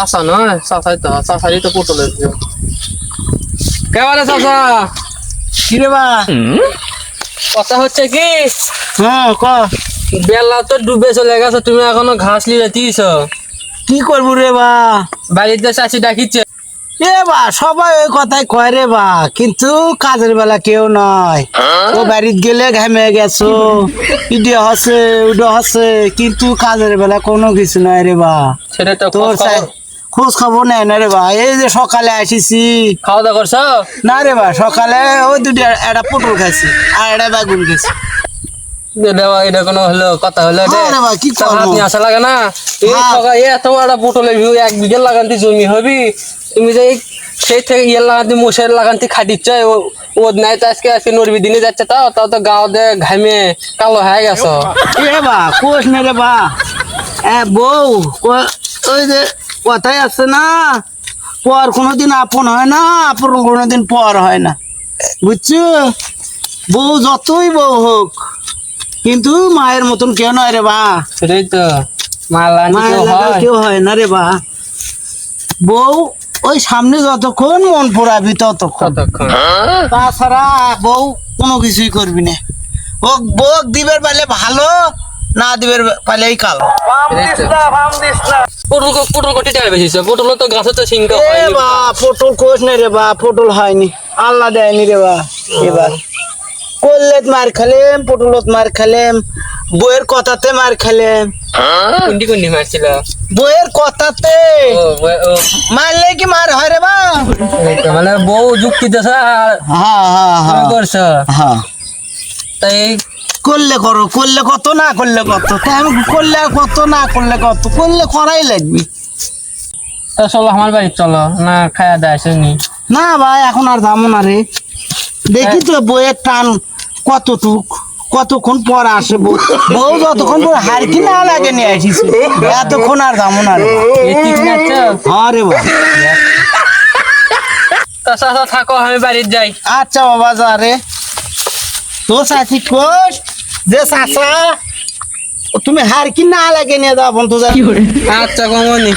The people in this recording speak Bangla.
চাচা নয় চাচাই তো চাচারই তো পটল কেমন চাচা কিরে বা কথা হচ্ছে কি হ্যাঁ ক বেলা তো ডুবে চলে গেছে তুমি এখনো ঘাস লিয়ে দিয়েছ কি করবো রে বা বাড়িতে চাষি ডাকিচ্ছে এ বা সবাই ওই কথাই কয় রে বা কিন্তু কাজের বেলা কেউ নয় ও বাড়িত গেলে ঘামে গেছো ইডে হসে উডে হসে কিন্তু কাজের বেলা কোনো কিছু নয় রে বা সেটা তো তোর খোঁজ খবর নেয় না রে বা এই যে সকালে আসিছি খাওয়া দাওয়া করছো না রে বা সকালে ওই দুটো একটা পটল খাইছি আর একটা বেগুন খাইছি এটা কোনো হলো কথা হলো হ্যাঁ রে ভাই, কি করবো? হাত নিয়ে আসা লাগে না এই হ্যাঁ। সকালে এত বড় পটলের ভিউ 1 বিঘা লাগান্তি জমি হবি তুমি যে সেই থেকে ইয়ে লাগান্তি মোষের লাগান্তি খাটিচ্ছ ও নাই তো আজকে নরবি দিনে যাচ্ছে তাও তাও তো গাও দে ঘামে কালো হয়ে গেছো এ বা কোষ না রে বা বউ ওই যে কথাই আছে না পর কোনোদিন আপন হয় না আপন কোনোদিন পর হয় না বুঝছো বউ যতই বউ হোক কিন্তু মায়ের মতন কেউ নয় রে বা সেটাই তো মালা মায়ের লাগা কেউ হয় না রে বা বউ ওই সামনে যতক্ষণ মন পোড়াবি ততক্ষণ কতক্ষণ তাছাড়া বউ কোনো কিছুই করবি না ও বউ দিবের পাইলে ভালো না দিবের পাইলেই কালো পটল কোটি টাকা বেশি পটল তো গাছে তো সিংহ এ বা পটল কোষ নেই রে বা পটল হয়নি আল্লাহ দেয়নি রে বা এবার করলেত মার খেলেম পটলত মার খেলেম বইয়ের কথাতে মার খেলেম কুন্ডি কুন্ডি মারছিল বইয়ের কথাতে মারলে কি মার হয় রে বা মানে বউ যুক্তি দিছে আর হ্যাঁ হ্যাঁ তুমি হ্যাঁ করছো হ্যাঁ তাই করলে করো করলে কত না করলে কত তাই আমি করলে আর কত না করলে কত করলে করাই লাগবে তা চলো আমার বাড়ি চলো না খায়া দেয় শুনি না ভাই এখন আর যাবো না রে দেখি তো বইয়ের টান কতটুক কতক্ষণ পর আসে বউ বউ যতক্ষণ পর হার কি না লাগে নিয়ে আসিস এতক্ষণ আর যাবো না রে হ্যাঁ রে ভাই তা চাচা থাকো আমি বাড়িতে যাই আচ্ছা বাবা যা রে তো চাচি কোষ যে চাচা তুমি হার কি না লাগে নিয়ে যাবো তো আচ্ছা কমনি